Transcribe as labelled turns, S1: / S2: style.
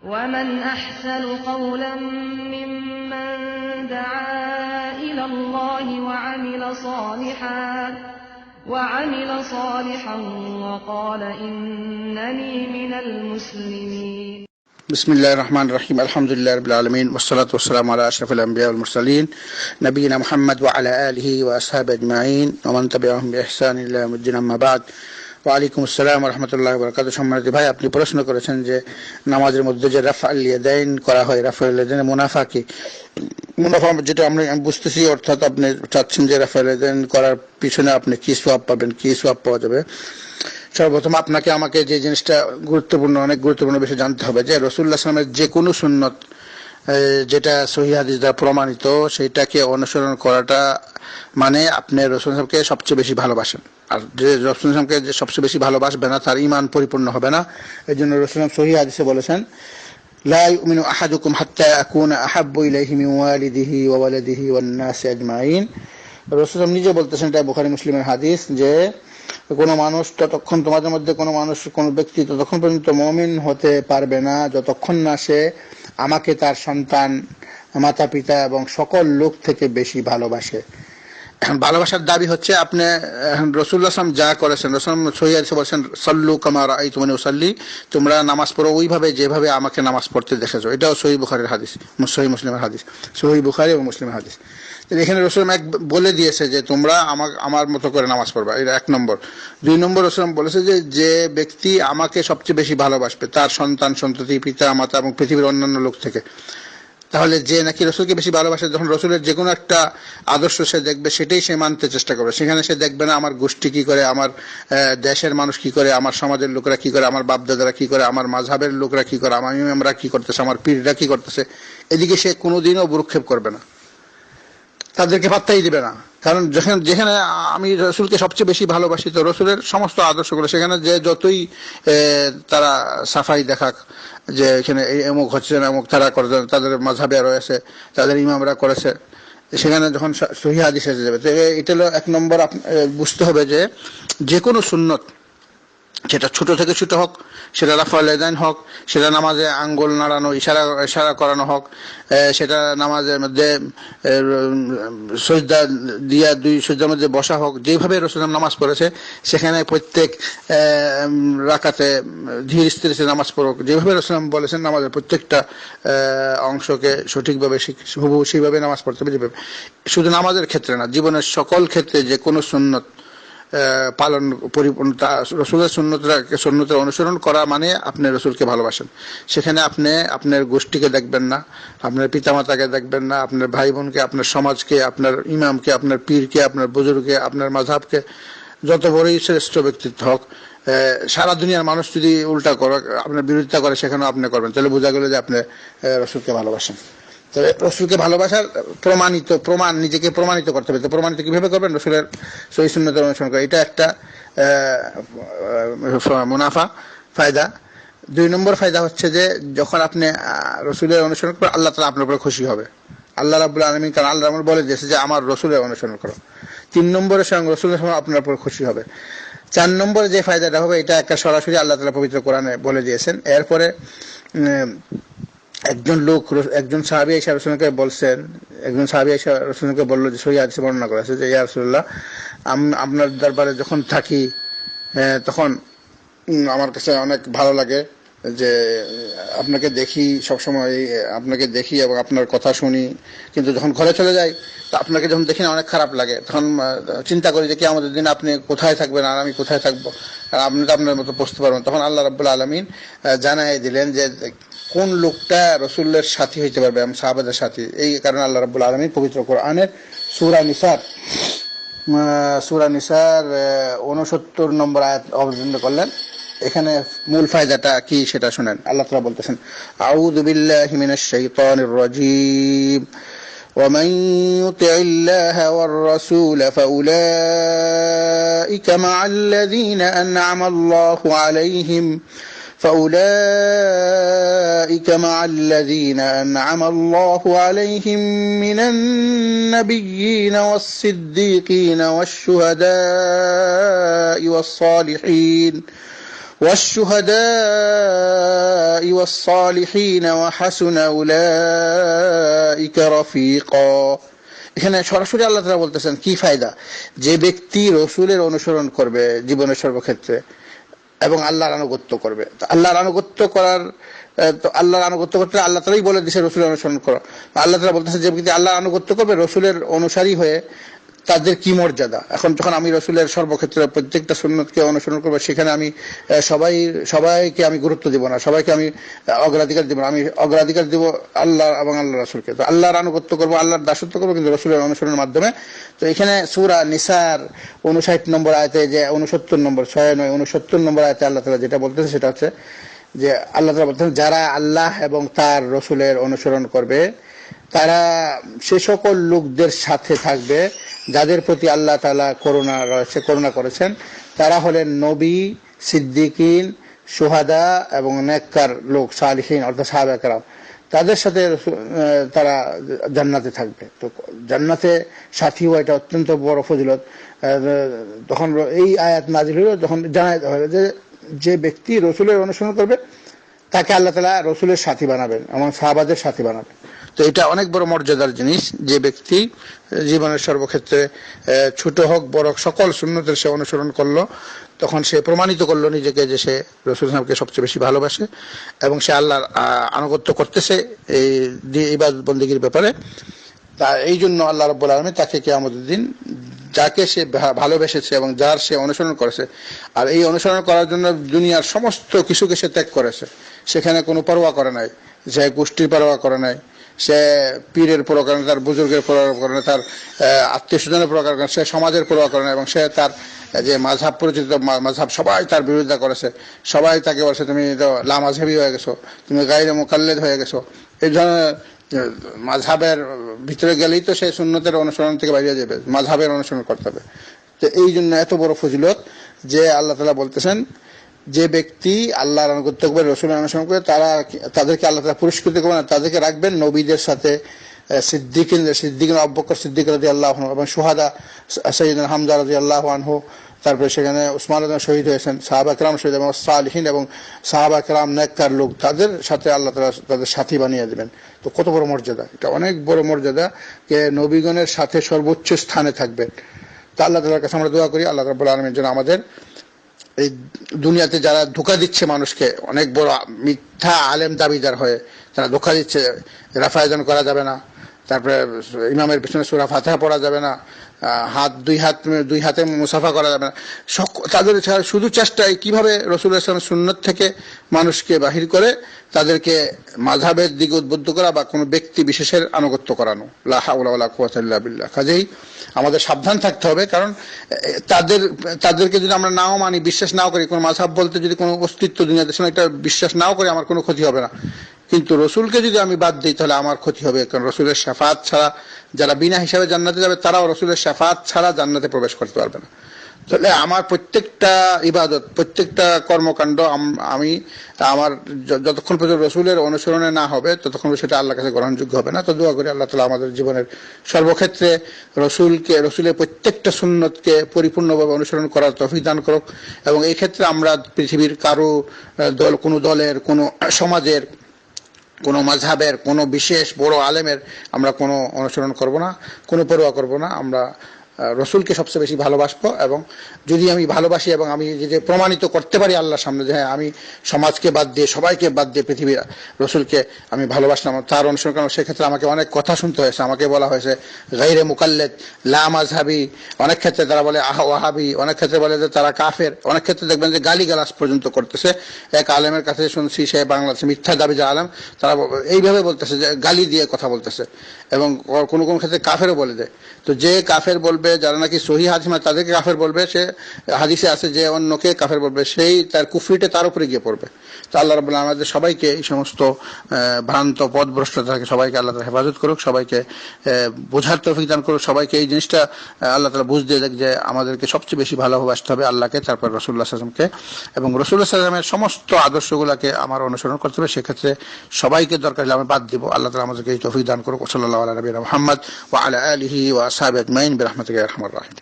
S1: ومن أحسن قولا ممن دعا إلى الله وعمل صالحا وقال إنني من المسلمين.
S2: بسم الله الرحمن الرحيم. الحمد لله رب العالمين والصلاة والسلام على أشرف الأنبياء والمرسلين نبينا محمد وعلى آله وأصحابه أجمعين ومن تبعهم بإحسان إلى يوم الدين. أما بعد, ওয়ালাইকুম আসসালাম ওয়া রাহমাতুল্লাহি ওয়া বারাকাতুহু। সম্মানিত ভাই, আপনি প্রশ্ন করেছেন যে নামাজের মধ্যে যে রাফআল ইয়াদাইন করা হয়, রাফআল ইয়াদাইন মুনাফা কি? মুনাফা যেটা আমি বুঝতেছি, অর্থাৎ আপনি চাচ্ছেন যে রাফআল ইয়াদাইন করার পিছনে আপনি কি সওয়াব পাবেন, কি সওয়াব পাওয়া যাবে। সর্বপ্রথম আপনাকে আমাকে যে জিনিসটা অনেক গুরুত্বপূর্ণ বিষয় জানতে হবে যে রাসূলুল্লাহ সাল্লাল্লাহু আলাইহি ওয়াসাল্লামের যে কোনো সুন্নত যেটা সহিহ হাদিস দ্বারা প্রমাণিত, সেটাকে অনুসরণ করাটা মানে আপনি রাসূলকে সবচেয়ে বেশি ভালোবাসেন। আর যে রাসূলকে যে সবচেয়ে বেশি ভালোবাসবে না, তার ঈমান পরিপূর্ণ হবে না। এই জন্য রাসূল সহিহ হাদিসে বলেছেন, লা ইউমিনু আহাদুকুম হাত্তা আকুনা আহাব্বু ইলাইহি মিন ওয়ালিদিহি ওয়া ওয়ালাদিহি ওয়ান নাসি আজমাইন। রাসূল নিজে বলতেছেন, এটা বুখারী মুসলিমের হাদিস, যে কোনো মানুষ ততক্ষণ, তোমাদের মধ্যে কোনো ব্যক্তি ততক্ষণ পর্যন্ত মুমিন হতে পারবে না যতক্ষণ না সে আমাকে, তার সন্তান, মাতা পিতা এবং সকল লোক থেকে বেশি ভালোবাসে। ভালোবাসার দাবি হচ্ছে আপনি রাসূলুল্লাহ সাল্লাল্লাহু আলাইহি ওয়াসাল্লাম যা করেছেন, রাসূল সহিহ হাদিসে বলেছেন, সাল্লু কামা রাআইতুমুনি উসাল্লি, তোমরা নামাজ পড়ো ওইভাবে যেভাবে আমাকে নামাজ পড়তে দেখেছো। এটাও সহিহ বুখারীর হাদিস, সহিহ মুসলিমের হাদিস, সহিহ বুখারী এবং মুসলিমের হাদিস। এখানে রাসূল বলে দিয়েছে যে তোমরা আমার মতো করে নামাজ পড়বা, এটা 1 নম্বর। 2 নম্বর, রাসূল বলেছে যে ব্যক্তি আমাকে সবচেয়ে বেশি ভালোবাসবে তার সন্তান, সন্ততি, পিতা মাতা এবং পৃথিবীর অন্যান্য লোক থেকে। তাহলে যে নাকি রাসূলকে বেশি ভালোবাসে, যখন রাসূলের যে কোনো একটা আদর্শ সে দেখবে, সেটাই সে মানতে চেষ্টা করবে। সেখানে সে দেখবে না আমার গোষ্ঠী কি করে, আমার দেশের মানুষ কি করে, আমার সমাজের লোকেরা কি করে, আমার বাপদাদারা কি করে, আমার মাযহাবের লোকরা কি করে, আমার ইমামরা কি করতেছে, আমার পীররা কি করতেছে, এদিকে সে কোনোদিনও ভ্রুক্ষেপ করবে না, তাদেরকে পাত্তাই দিবে না। কারণ যেখানে আমি রাসূলকে সবচেয়ে বেশি ভালোবাসি, তো রাসূলের সমস্ত আদর্শগুলো, সেখানে যে যতই তারা সাফাই দেখাক যে এখানে এমুক হচ্ছে না, এমুক তারা করে, তাদের মাযহাবে রয়েছে, তাদের ইমামরা করেছে, সেখানে যখন সহিহ হাদিস এসে যাবে, তো এটা হলো 1 নম্বর। বুঝতে হবে যে কোনো সুন্নত, সেটা ছোট থেকে ছোট হোক, সেটা রাফআল ইয়াদাইন হোক, সেটা নামাজে আঙ্গুল নাড়ানো, ইশারা করানো হোক, সেটা নামাজের মধ্যে সিজদা দিয়া 2 সিজদার মধ্যে বসা হোক, যেভাবে রাসূল নামাজ পড়েছে সেখানে প্রত্যেক রাকাতে ধীর স্থিরে নামাজ পড়ুক, যেভাবে রাসূল বলেছেন নামাজের প্রত্যেকটা অংশকে সঠিকভাবে সেইভাবে নামাজ পড়তে হবে। যেভাবে শুধু নামাজের ক্ষেত্রে না, জীবনের সকল ক্ষেত্রে যে কোনো সুন্নত পালন পরিপূর্ণতা, রাসূলের সুন্নতের অনুসরণ করা মানে আপনি রাসূলকে ভালোবাসেন। সেখানে আপনি আপনার গোষ্ঠীকে দেখবেন না, আপনার পিতামাতাকে দেখবেন না, আপনার ভাই বোনকে, আপনার সমাজকে, আপনার ইমামকে, আপনার পীরকে, আপনার বুজুর্গকে, আপনার মাযহাবকে, যত বড়ই শ্রেষ্ঠ ব্যক্তিত্ব হোক, সারা দুনিয়ার মানুষ যদি উল্টা করে, আপনার বিরোধিতা করে, সেখানেও আপনি করবেন। তাহলে বোঝা গেল যে আপনি রাসূলকে ভালোবাসেন। তবে রাসূলকে ভালোবাসার প্রমাণ নিজেকে প্রমাণিত করতে হবে। তো প্রমাণিত কিভাবে করবেন? রাসূলের সহিহ সুন্নতের অনুসরণ করে। এটা একটা মুনাফা ফায়দা। 2 নম্বর ফায়দা হচ্ছে যে যখন আপনি রাসূলের অনুসরণ করেন, আল্লাহ তাআলা আপনার উপর খুশি হবে। আল্লাহ রাব্বুল আলামিন, কারণ আল্লাহ রাব্বুল বলে দিয়েছে যে আমার রাসূলের অনুসরণ করো। 3 নম্বরে স্বয়ং রাসূলের সময় আপনার উপর খুশি হবে। 4 নম্বরে যে ফায়দাটা হবে, এটা একটা সরাসরি আল্লাহ তাআলা পবিত্র কোরআনে বলে দিয়েছেন। এরপরে একজন সাহাবী এসে রাসূলকে বলছেন, রাসূলকে বলল, যে সহিহ হাদিসে বর্ণনা করা আছে যে ইয়া রাসূলুল্লাহ, আপনার দরবারে যখন থাকি তখন আমার কাছে অনেক ভালো লাগে যে আপনাকে দেখি, সবসময় আপনাকে দেখি এবং আপনার কথা শুনি, কিন্তু যখন ঘরে চলে যাই তো আপনাকে যখন দেখি না অনেক খারাপ লাগে। তখন চিন্তা করি যে কিয়ামতের দিন আপনি কোথায় থাকবেন আর আমি কোথায় থাকবো, আর আপনি তো আপনার মতো পৌঁছতে পারবেন। তখন আল্লাহ রাব্বুল আলামিন জানাই দিলেন যে কোন লোকটা রাসূলের সাথী হইতে পারবে এবং সাহাবাদের সাথী। এই কারণে আল্লাহ রাব্বুল আলামিন পবিত্র কোরআনের সূরা নিসার 69 নম্বর আয়াত অবতীর্ণ করলেন। এখানে মূল ফায়দাটা কি সেটা শুনেন। আল্লাহ তাআলা বলতেছেন, আউযু বিল্লাহি মিনাশ শাইতানির রাজীম, ومن يطع الله والرسول فأولئك مع الذين أنعم الله عليهم من النبيين والصديقين والشهداء والصالحين والشهداء والصالحين وحسن أولئك رفيقا। এখানে সরাসরি আল্লাহ তাআলা বলতেছেন কি ফায়দা, যে ব্যক্তি রসুলের অনুসরণ করবে জীবনের সর্বক্ষেত্রে এবং আল্লাহর আনুগত্য করবে। আল্লাহর আনুগত্য করার তো আল্লাহর আনুগত্য করতে আল্লাহ তাআলাই বলে দিয়েছে রসুলের অনুসরণ করো। আল্লাহ তাআলা বলতেছে যে ব্যক্তি আল্লাহর আনুগত্য করবে, রসুলের অনুসারী হয়ে তাদের কি মর্যাদা। এখন যখন আমি রসুলের সর্বক্ষেত্রে প্রত্যেকটা সুন্নতকে অনুসরণ করবো, সেখানে আমি সবাইকে আমি গুরুত্ব দিব না, সবাইকে আমি অগ্রাধিকার দিব না, আমি অগ্রাধিকার দিব আল্লাহ এবং আল্লাহ রাসূলকে। তো আল্লাহর আনুগত্য করবো, আল্লাহর দাসত্ব করবো, কিন্তু রসুলের অনুসরণের মাধ্যমে। তো এখানে সূরা নিসার 59 নম্বর আয়াতে, যে 69 নম্বর 69 নম্বর আয়াতে আল্লাহ তাআলা যেটা বলতেছে সেটা হচ্ছে যে আল্লাহ তাআলা বলতেছেন যারা আল্লাহ এবং তার রসুলের অনুসরণ করবে তারা সে সকল লোকদের সাথে থাকবে যাদের প্রতি আল্লাহ তাআলা করুণা করেছেন। তারা হলেন নবী, সিদ্দিকিন, শুহাদা এবং নেককার লোক, সালিহিন অর্থাৎ সাহাবা কেরাম। তাদের সাথে তারা জান্নাতে থাকবে। তো জান্নাতে সাথী হওয়া এটা অত্যন্ত বড় ফজিলত। তখন এই আয়াত নাযিল হলো, তখন জানাই হবে যে ব্যক্তি রসুলের অনুসরণ করবে তাকে আল্লাহ তাআলা রসুলের সাথী বানাবেন এবং সাহাবাদের সাথী বানাবেন। তো এটা অনেক বড় মর্যাদার জিনিস, যে ব্যক্তি জীবনের সর্বক্ষেত্রে ছোট হোক বড় হোক সকল সুন্নতের সে অনুসরণ করলো, তখন সে প্রমাণিত করলো নিজেকে যে সে রাসূল সাল্লাল্লাহু সবচেয়ে বেশি ভালোবাসে এবং সে আল্লাহর আনুগত্য করতেছে এই ইবাদত বন্দেগীর ব্যাপারে। তা এই জন্য আল্লাহ রাব্বুল আলামিন তাকে কিয়ামতের দিন যাকে সে ভালোবেসেছে এবং যার সে অনুসরণ করেছে, আর এই অনুসরণ করার জন্য দুনিয়ার সমস্ত কিছুকে সে ত্যাগ করেছে, সেখানে কোনো পরোয়া করে নাই, সে গোষ্ঠীর পরোয়া করে নাই, সে পীরের পরোয়া করে না, তার বুজুর্গের পরোয়া করে না, তার আত্মীয় স্বজনের পরোয়া করে না, সে সমাজের পরোয়া করে না, এবং সে তার যে মাযহাব পরিচিত মাযহাব সবাই তার বিরোধিতা করেছে। সবাই তাকে বলছে তুমি তো লামাযহাবী হয়ে গেছো, তুমি গায়রে মুকাল্লিদ হয়ে গেছো। এই ধরনের মাযহাবের ভিতরে গেলেই তো সে সুন্নতের অনুসরণ থেকে বাইরে যাবে, মাযহাবের অনুসরণ করতে হবে। তো এই জন্য এত বড় ফজিলত যে আল্লাহ তাআলা বলতেছেন যে ব্যক্তি আল্লাহর আনুগত্য করবে, রসুলের অনুসরণ করবে, তাদেরকে আল্লাহ তাআলা পুরস্কৃত করবেন, তাদেরকে রাখবেন নবীদের সাথে, সিদ্দিকিন আবু বকর সিদ্দিক রাদিয়াল্লাহু আনহু এবং শুহাদা সাইয়্যিদুনা হামজা রাদিয়াল্লাহু আনহু, তারপরে সেখানে উসমান রাদিয়াল্লাহু শহীদ হয়েছেন, সাহাবা কেরাম শহীদ এবং সালিহিন এবং সাহাবা কেরাম নেককার লোক, তাদের সাথে আল্লাহ তাআলা তাদের সাথী বানিয়ে দেবেন। তো কত বড় মর্যাদা, এটা অনেক বড় মর্যাদা, কে নবীগণের সাথে সর্বোচ্চ স্থানে থাকবেন। তা আল্লাহ তাআলার কাছে আমরা দোয়া করি আল্লাহ রাব্বুল আলামিন যেন আমাদের এই দুনিয়াতে যারা ধোঁকা দিচ্ছে মানুষকে, অনেক বড় মিথ্যা আলেম দাবিদার হয়ে তারা ধোঁকা দিচ্ছে, রাফায়জান করা যাবে না, তারপরে ইমামের পিছনে সূরা ফাতিহা পড়া যাবে না, দুই হাতে মুসাফা করা যাবে না, তাদের শুধু চেষ্টায় কিভাবে রাসূলুল্লাহ সাল্লাল্লাহু আলাইহি ওয়াসাল্লাম সুন্নাত থেকে মানুষকে বাহির করে তাদেরকে মাযহাবের দিকে উদ্বুদ্ধ করা বা কোনো ব্যক্তি বিশেষের আনুগত্য করানো। লা হাওলা ওয়ালা কুওয়াতা ইল্লা বিল্লাহ। কাজেই আমাদের সাবধান থাকতে হবে, কারণ তাদেরকে যদি আমরা নাও মানি, বিশ্বাস নাও করি, কোনো মাযহাব বলতে যদি কোনো অস্তিত্ব দুনিয়াতে এটা বিশ্বাস নাও করি, আমার কোনো ক্ষতি হবে না। কিন্তু রসুলকে যদি আমি বাদ দিই তাহলে আমার ক্ষতি হবে, কারণ রসুলের শাফাআত ছাড়া যারা বিনা হিসাবে জান্নাতে যাবে তারাও রসুলের শাফাআত ছাড়া জান্নাতে প্রবেশ করতে পারবে না। তাহলে আমার প্রত্যেকটা ইবাদত, প্রত্যেকটা কর্মকাণ্ড আমি আমার যতক্ষণ পর্যন্ত রসুলের অনুসরণে না হবে ততক্ষণ সেটা আল্লাহর কাছে গ্রহণযোগ্য হবে না। তো দোয়া করি আল্লাহ তাআলা আমাদের জীবনের সর্বক্ষেত্রে রসুলের প্রত্যেকটা সুন্নতকে পরিপূর্ণভাবে অনুসরণ করার তৌফিক দান করুক, এবং এই ক্ষেত্রে আমরা পৃথিবীর কোনো দলের, কোনো সমাজের, কোনো মাযহাবের, কোনো বিশেষ বড় আলেমের আমরা কোনো অনুসরণ করব না, কোনো পরোয়া করব না। আমরা রসুলকে সবচেয়ে বেশি ভালোবাসবো, এবং যদি আমি ভালোবাসি এবং আমি যদি প্রমাণিত করতে পারি আল্লাহর সামনে যে হ্যাঁ আমি সমাজকে বাদ দিয়ে, সবাইকে বাদ দিয়ে পৃথিবীর রসুলকে আমি ভালোবাসলাম, তার অনুসরণ করলাম, সেক্ষেত্রে আমাকে অনেক কথা শুনতে হয়েছে। আমাকে বলা হয়েছে গায়রে মুকাল্লিদ, লা মাযহাবী, অনেক ক্ষেত্রে তারা বলে ওয়াহাবী, অনেক ক্ষেত্রে বলে যে তারা কাফের, অনেক ক্ষেত্রে দেখবেন যে গালিগালাজ পর্যন্ত করতেছে। এক আলেমের কাছে শুনছি, সে বাংলাদেশে মিথ্যা দাবি যে আলেম, তারা এইভাবে বলতেছে যে গালি দিয়ে কথা বলতেছে, এবং কোনো কোনো ক্ষেত্রে কাফেরও বলে দেয়। তো যে কাফের বলবে, যারা নাকি সহিহ হাদিস মানে তাদেরকে কাফের বলবে, সে হাদিসে আছে যে অন্যকে কাফের বলবে, সেই তার কুফরিটা তার উপরে গিয়ে পড়বে। তো আল্লাহ রাব্বুল আলামিন আমাদের সবাইকে এই সমস্ত ভ্রান্ত পথভ্রষ্টতা থেকে সবাইকে আল্লাহ তাআলা হেফাজত করুক, সবাইকে বোঝার তৌফিক দান করুক, সবাইকে এই জিনিসটা আল্লাহ তাআলা বুঝতে দেখ যে আমাদেরকে সবচেয়ে বেশি ভালোবাসতে হবে আল্লাহকে, তারপর রাসূলুল্লাহ সাল্লাল্লাহু আলাইহি ওয়াসাল্লামকে, এবং রাসূলুল্লাহ সাল্লাল্লাহু আলাইহি ওয়াসাল্লামের সমস্ত আদর্শগুলোকে আমার অনুসরণ করতে হবে। সেক্ষেত্রে সবাইকে দরকার হলে আমি বাদ দিব। আল্লাহ তাআলা আমাদেরকে এই তৌফিক দান করুক। সাল্লাল্লাহু আলা নবিয়িনা মুহাম্মদ ওয়া আলা আলিহি ওয়া আসহাবিহি আজমাইন বিরহমাতিকা ইয়া আরহামার রাহিমিন।